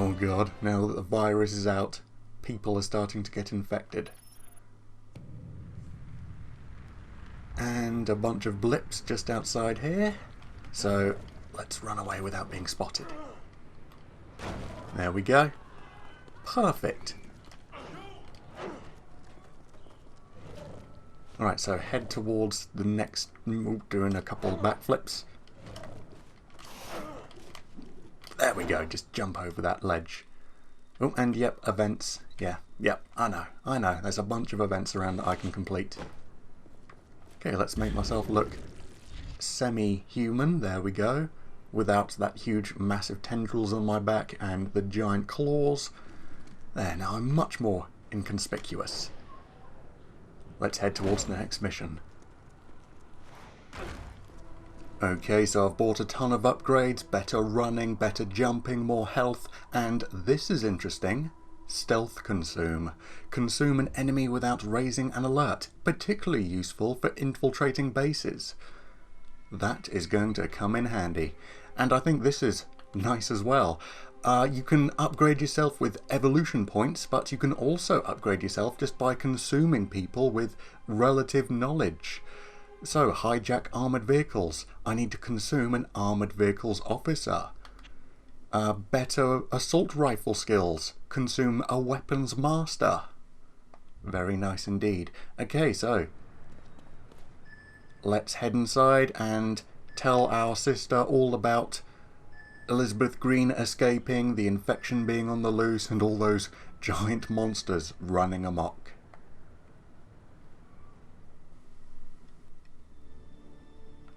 Oh god, now that the virus is out, people are starting to get infected. And a bunch of blips just outside here. So let's run away without being spotted. There we go. Perfect. Alright, so head towards the next, doing a couple of backflips. There we go, just jump over that ledge. Oh, and yep, events. Yeah, yep, I know. There's a bunch of events around that I can complete. Okay, let's make myself look semi-human. There we go. Without that huge, massive tendrils on my back and the giant claws. There, now I'm much more inconspicuous. Let's head towards the next mission. Okay, so I've bought a ton of upgrades, better running, better jumping, more health, and this is interesting. Stealth consume. Consume an enemy without raising an alert, particularly useful for infiltrating bases. That is going to come in handy. And I think this is nice as well. You can upgrade yourself with evolution points, but you can also upgrade yourself just by consuming people with relative knowledge. So, hijack armoured vehicles. I need to consume an armoured vehicles officer. Better assault rifle skills. Consume a weapons master. Very nice indeed. Okay, so let's head inside and tell our sister all about Elizabeth Green escaping, the infection being on the loose, and all those giant monsters running amok.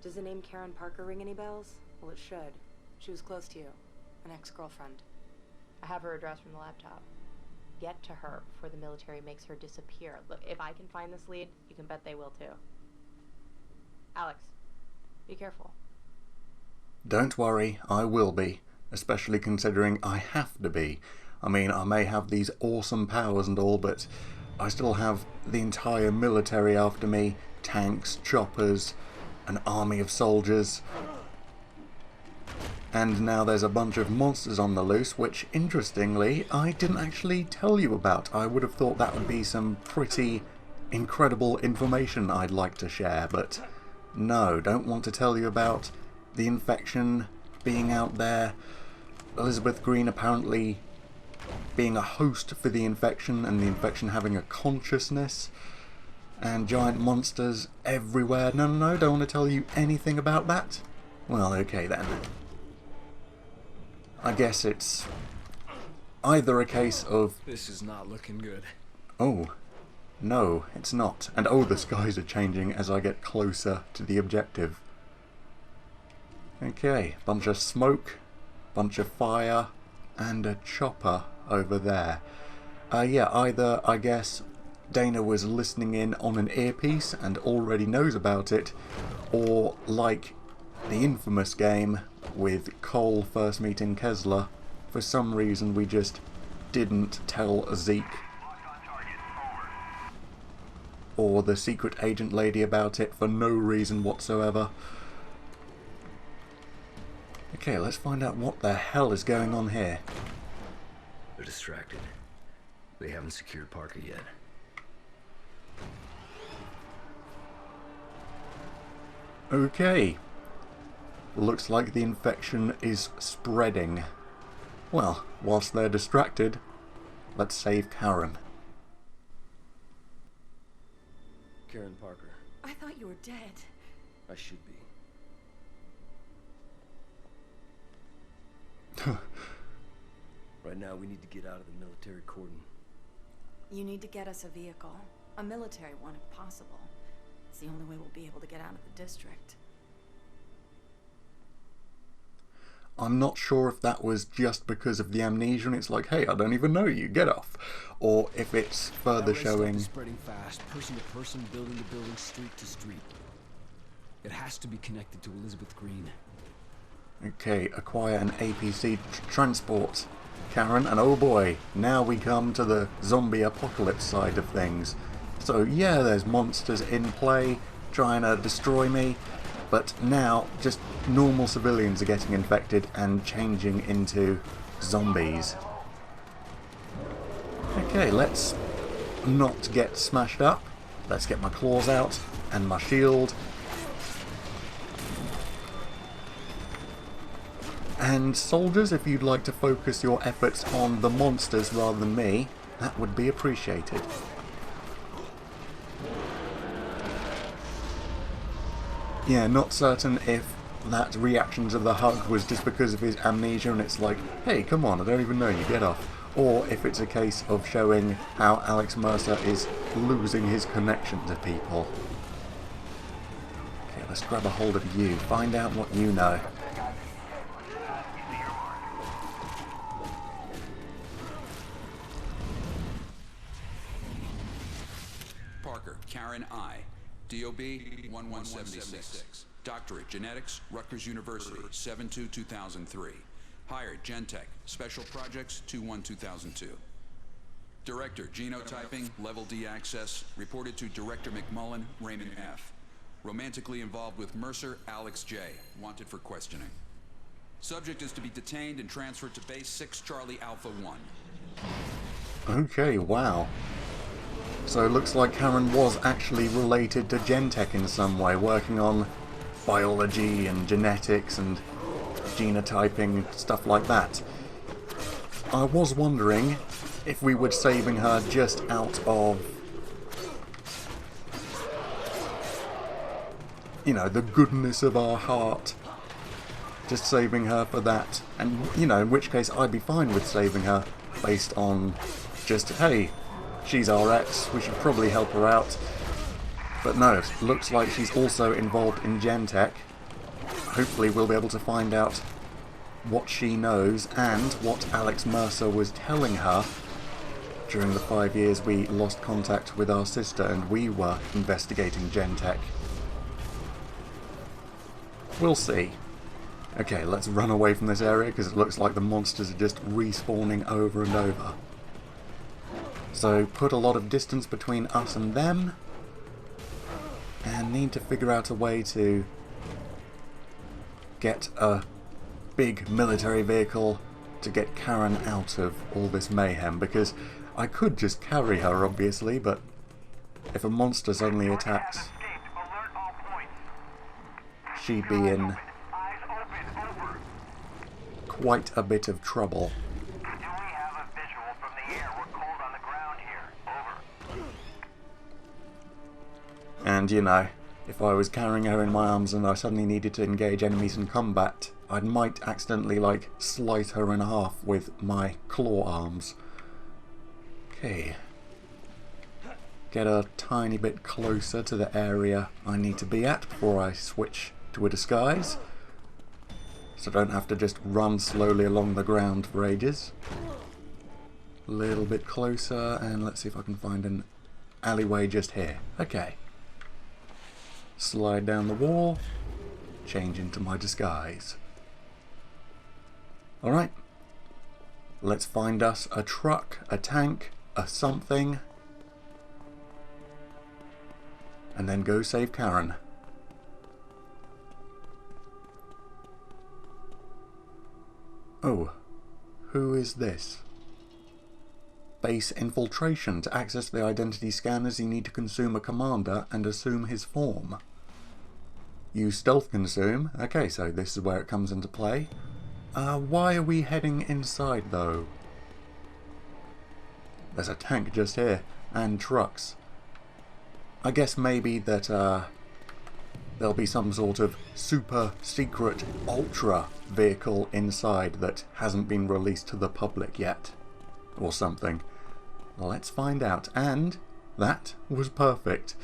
Does the name Karen Parker ring any bells? Well, it should. She was close to you. An ex-girlfriend. I have her address from the laptop. Get to her before the military makes her disappear. Look, if I can find this lead, you can bet they will too. Alex, be careful. Don't worry, I will be. Especially considering I have to be. I mean, I may have these awesome powers and all, but I still have the entire military after me. Tanks, choppers, an army of soldiers. And now there's a bunch of monsters on the loose, which, interestingly, I didn't actually tell you about. I would have thought that would be some pretty incredible information I'd like to share, but no, don't want to tell you about the infection being out there, Elizabeth Green apparently being a host for the infection, and the infection having a consciousness, and giant monsters everywhere. No, don't want to tell you anything about that. Well, okay then. I guess it's either a case of... This is not looking good. Oh, no, it's not. And oh, the skies are changing as I get closer to the objective. Okay, bunch of smoke, bunch of fire, and a chopper over there. Yeah, either, I guess, Dana was listening in on an earpiece and already knows about it, or like the infamous game with Cole first meeting Kessler, for some reason we just didn't tell Zeke or the secret agent lady about it for no reason whatsoever. Okay, let's find out what the hell is going on here. They're distracted. They haven't secured Parker yet. Okay. Looks like the infection is spreading. Well, whilst they're distracted, let's save Karen. Karen Parker. I thought you were dead. I should be. Right now, we need to get out of the military cordon. You need to get us a vehicle. A military one, if possible. It's the only way we'll be able to get out of the district. I'm not sure if that was just because of the amnesia and it's like, hey, I don't even know you, get off. Or if it's further showing... Is spreading fast, person to person, building to building, street to street. It has to be connected to Elizabeth Green. Okay, acquire an APC transport, Karen, and oh boy, now we come to the zombie apocalypse side of things. So yeah, there's monsters in play, trying to destroy me, but now just normal civilians are getting infected and changing into zombies. Okay, let's not get smashed up. Let's get my claws out and my shield. And soldiers, if you'd like to focus your efforts on the monsters rather than me, that would be appreciated. Yeah, not certain if that reaction to the hug was just because of his amnesia and it's like, hey, come on, I don't even know you, get off. Or if it's a case of showing how Alex Mercer is losing his connection to people. Okay, let's grab a hold of you, find out what you know. Parker, Karen I. DOB 1176. Doctorate Genetics, Rutgers University, 7/2/2003. Hired Gentech, Special Projects 2/1/2002. Director Genotyping, Level D Access, reported to Director McMullen, Raymond F. Romantically involved with Mercer, Alex J. Wanted for questioning. Subject is to be detained and transferred to Base 6 Charlie Alpha 1. Okay, wow. So it looks like Karen was actually related to Gentech in some way, working on biology and genetics and genotyping, stuff like that. I was wondering if we were saving her just out of, you know, the goodness of our heart. Just saving her for that. And, you know, in which case I'd be fine with saving her based on just, hey, she's our ex, we should probably help her out. But no, it looks like she's also involved in Gentech. Hopefully we'll be able to find out what she knows and what Alex Mercer was telling her during the 5 years we lost contact with our sister and we were investigating Gentech. We'll see. Okay, let's run away from this area because it looks like the monsters are just respawning over and over. So put a lot of distance between us and them, and need to figure out a way to get a big military vehicle to get Karen out of all this mayhem, because I could just carry her obviously, but if a monster suddenly attacks, she'd be in quite a bit of trouble. And, you know, if I was carrying her in my arms and I suddenly needed to engage enemies in combat, I might accidentally, like, slice her in half with my claw arms. Okay. Get a tiny bit closer to the area I need to be at before I switch to a disguise, so I don't have to just run slowly along the ground for ages. A little bit closer, and let's see if I can find an alleyway just here. Okay. Slide down the wall, change into my disguise. Alright, let's find us a truck, a tank, a something, and then go save Karen. Oh, who is this? Base infiltration. To access the identity scanners, you need to consume a commander and assume his form. Use stealth consume. Okay, so this is where it comes into play. Why are we heading inside, though? There's a tank just here, and trucks. I guess maybe that there'll be some sort of super secret ultra vehicle inside that hasn't been released to the public yet. Or something. Let's find out. And that was perfect.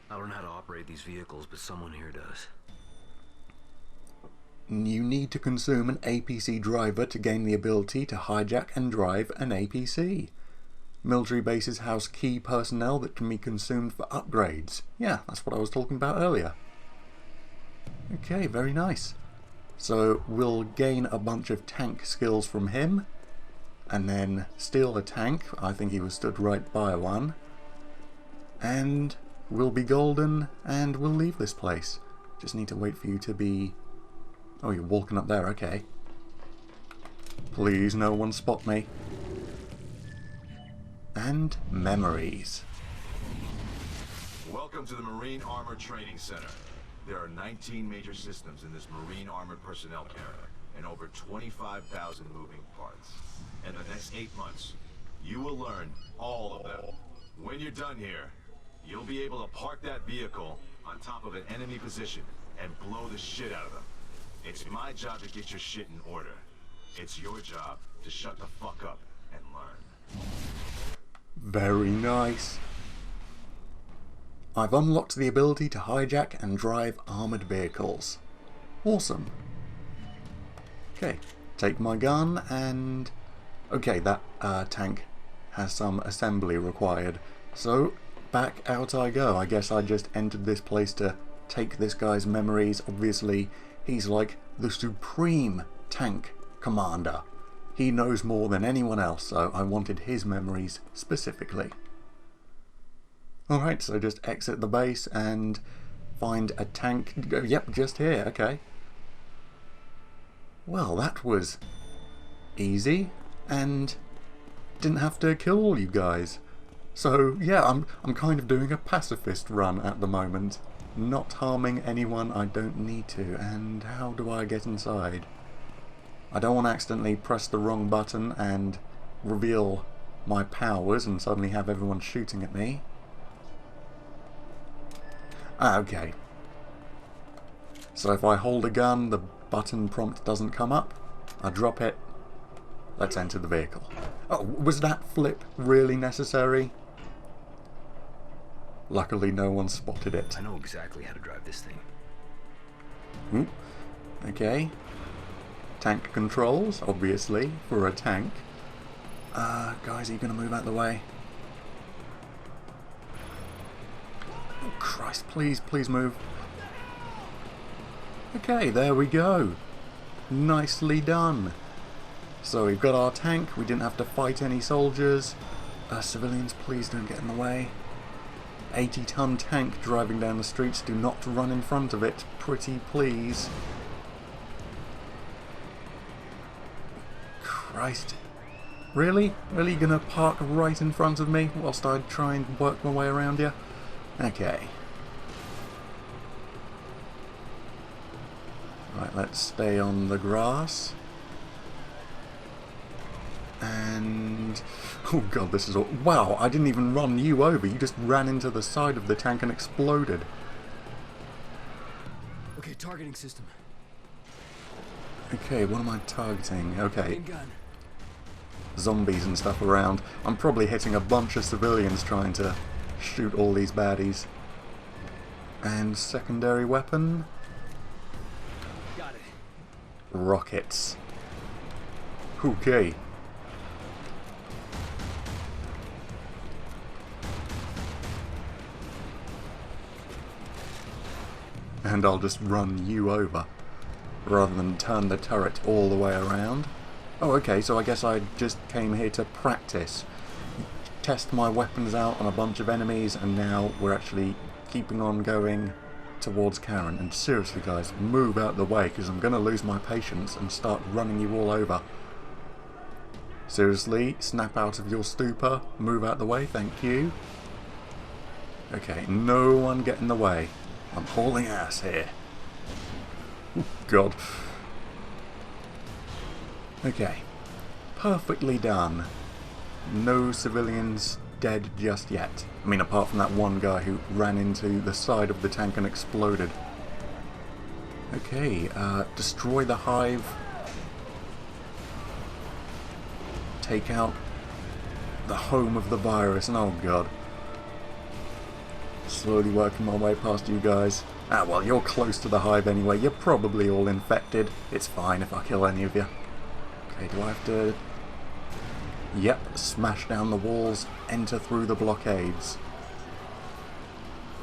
I don't know how to operate these vehicles, but someone here does. You need to consume an APC driver to gain the ability to hijack and drive an APC. Military bases house key personnel that can be consumed for upgrades. Yeah, that's what I was talking about earlier. Okay, very nice. So we'll gain a bunch of tank skills from him, and then steal a tank. I think he was stood right by one. And we'll be golden, and we'll leave this place. Just need to wait for you to be Oh, you're walking up there, okay. Please, no one spot me. And memories. Welcome to the Marine Armor Training Center. There are 19 major systems in this Marine Armored Personnel Carrier and over 25,000 moving parts. In the next 8 months, you will learn all of them. When you're done here, you'll be able to park that vehicle on top of an enemy position and blow the shit out of them. It's my job to get your shit in order. It's your job to shut the fuck up and learn. Very nice. I've unlocked the ability to hijack and drive armoured vehicles. Awesome. Okay, take my gun and... Okay, that tank has some assembly required. So, back out I go. I guess I just entered this place to take this guy's memories. Obviously, he's like the supreme tank commander. He knows more than anyone else, so I wanted his memories specifically. Alright, so just exit the base and find a tank. Yep, just here, okay. Well, that was easy, and didn't have to kill all you guys. So, yeah, I'm kind of doing a pacifist run at the moment. Not harming anyone I don't need to. And how do I get inside? I don't want to accidentally press the wrong button and reveal my powers and suddenly have everyone shooting at me. Okay. So if I hold a gun, the button prompt doesn't come up. I drop it. Let's enter the vehicle. Oh, was that flip really necessary? Luckily no one spotted it. I know exactly how to drive this thing. Ooh. Okay. Tank controls, obviously, for a tank. Guys, are you going to move out of the way? Oh, Christ, please move. Okay, there we go. Nicely done. So we've got our tank, we didn't have to fight any soldiers. Civilians, please don't get in the way. 80-ton tank driving down the streets, do not run in front of it, pretty please. Christ. Really? Really gonna park right in front of me whilst I try and work my way around you? Okay. Right, let's stay on the grass. And... oh god, this is all... wow, I didn't even run you over. You just ran into the side of the tank and exploded. Okay, targeting system. Okay, what am I targeting? Okay. Main gun. Zombies and stuff around. I'm probably hitting a bunch of civilians trying to shoot all these baddies. And secondary weapon? Got it. Rockets. Okay. And I'll just run you over, rather than turn the turret all the way around. Oh, okay, so I guess I just came here to practice. Test my weapons out on a bunch of enemies, and now we're actually keeping on going towards Karen. And seriously, guys, move out the way, because I'm going to lose my patience and start running you all over. Seriously, snap out of your stupor, move out the way, thank you. Okay, no one get in the way. I'm hauling ass here. Oh, God. Okay. Perfectly done. No civilians dead just yet. I mean, apart from that one guy who ran into the side of the tank and exploded. Okay, destroy the hive. Take out the home of the virus. And oh god. Slowly working my way past you guys. Ah, well, you're close to the hive anyway. You're probably all infected. It's fine if I kill any of you. Okay, do I have to... yep, smash down the walls, enter through the blockades.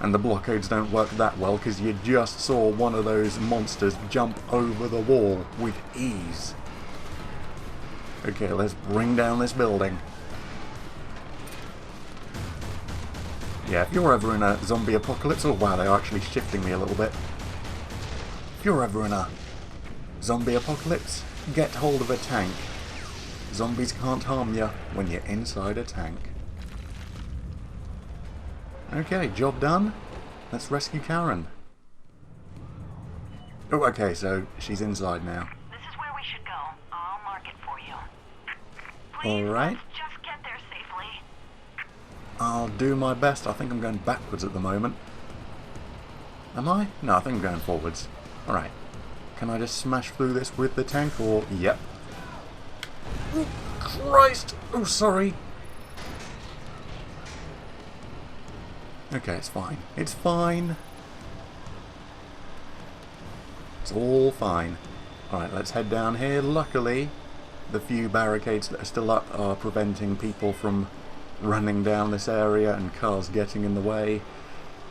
And the blockades don't work that well because you just saw one of those monsters jump over the wall with ease. Okay, let's bring down this building. Yeah, if you're ever in a zombie apocalypse... oh wow, they're actually shifting me a little bit. If you're ever in a Zombie apocalypse? Get hold of a tank. Zombies can't harm you when you're inside a tank. Okay, job done. Let's rescue Karen. Oh, okay, so she's inside now. This is where we should go. I'll mark it for you. Please, Alright. let's just get there safely. I'll do my best. I think I'm going backwards at the moment. Am I? No, I think I'm going forwards. Alright. Can I just smash through this with the tank or... Yep. Oh, Christ! Oh, sorry. Okay, it's fine. It's fine. It's all fine. Alright, let's head down here. Luckily, the few barricades that are still up are preventing people from running down this area and cars getting in the way.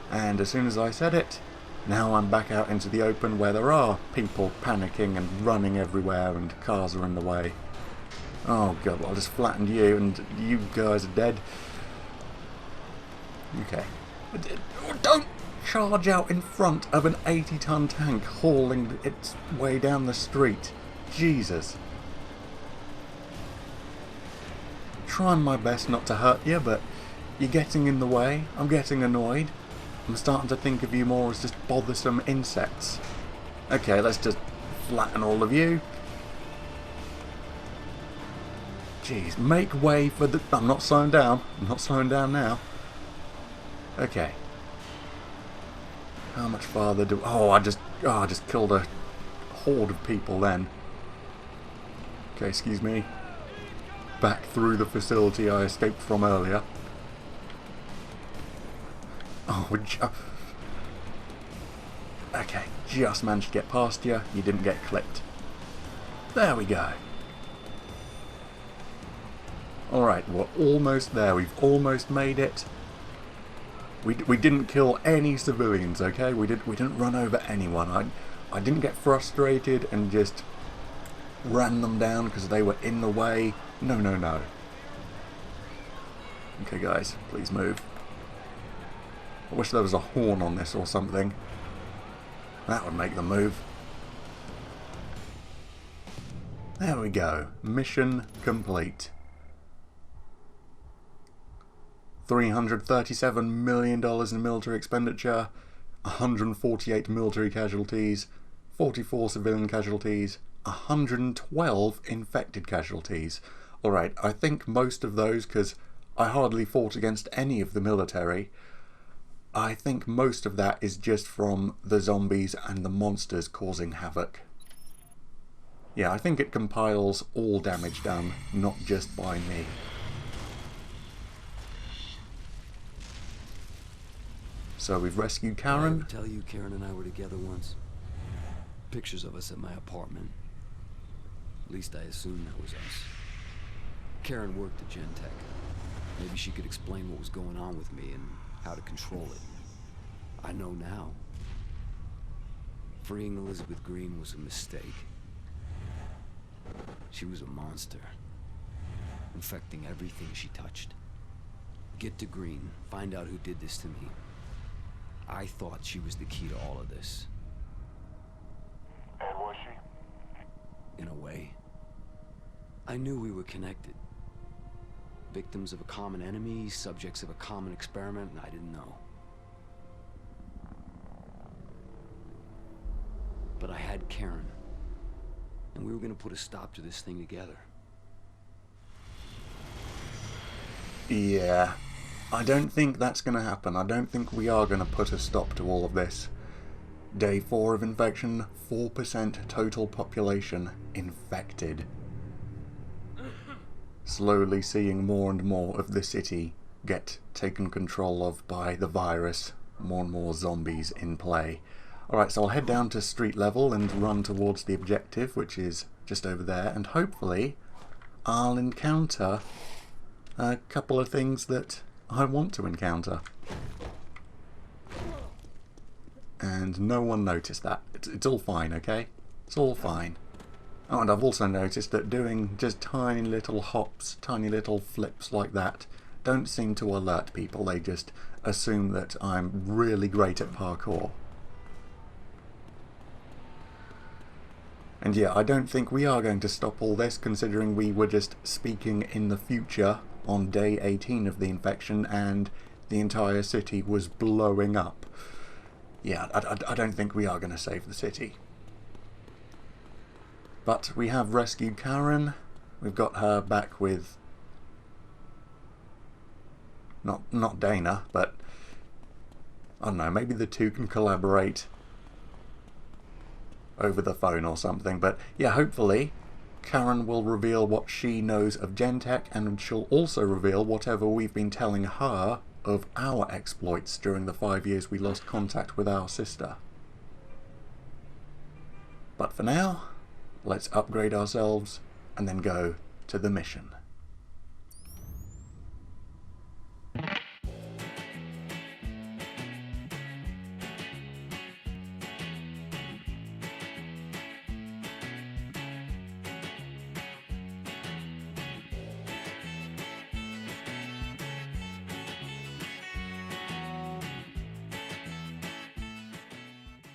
And as soon as I said it, now I'm back out into the open where there are people panicking and running everywhere and cars are in the way. Oh god, well, I just flattened you and you guys are dead. Okay. Don't charge out in front of an 80-ton tank hauling its way down the street. Jesus. Trying my best not to hurt you, but you're getting in the way. I'm getting annoyed. I'm starting to think of you more as just bothersome insects. Okay, let's just flatten all of you. Jeez, make way for the... I'm not slowing down. I'm not slowing down now. Okay. How much farther do... Oh, I just killed a horde of people then. Okay, excuse me. Back through the facility I escaped from earlier. Oh, okay, just managed to get past you. You didn't get clipped. There we go. Alright, we're almost there. We've almost made it. We didn't kill any civilians, okay? We didn't run over anyone. I didn't get frustrated and just ran them down because they were in the way. No, no, no. Okay, guys, please move. I wish there was a horn on this or something. That would make them move. There we go. Mission complete. $337 million in military expenditure, 148 military casualties, 44 civilian casualties, 112 infected casualties. Alright, I think most of those, because I hardly fought against any of the military, I think most of that is just from the zombies and the monsters causing havoc. Yeah, I think it compiles all damage done, not just by me. So we've rescued Karen. Did I ever tell you Karen and I were together once? Pictures of us at my apartment. At least I assumed that was us. Karen worked at Gentech. Maybe she could explain what was going on with me and how to control it. I know now. Freeing Elizabeth Green was a mistake. She was a monster, infecting everything she touched. Get to Green, find out who did this to me. I thought she was the key to all of this. And was she? In a way. I knew we were connected. Victims of a common enemy, subjects of a common experiment, and I didn't know. But I had Karen. And we were gonna put a stop to this thing together. Yeah. I don't think that's going to happen. I don't think we are going to put a stop to all of this. Day 4 of infection, 4% total population infected. Slowly seeing more and more of the city get taken control of by the virus. More and more zombies in play. Alright, so I'll head down to street level and run towards the objective, which is just over there, and hopefully I'll encounter a couple of things that I want to encounter. And no one noticed that. It's all fine, okay? It's all fine. Oh, and I've also noticed that doing just tiny little hops, tiny little flips like that don't seem to alert people. They just assume that I'm really great at parkour. And yeah, I don't think we are going to stop all this, considering we were just speaking in the future on day 18 of the infection and the entire city was blowing up. Yeah, I don't think we are going to save the city. But we have rescued Karen. We've got her back with... Not Dana, but... I don't know, maybe the two can collaborate over the phone or something. But yeah, hopefully Karen will reveal what she knows of Gentech, and she'll also reveal whatever we've been telling her of our exploits during the 5 years we lost contact with our sister. But for now, let's upgrade ourselves and then go to the mission.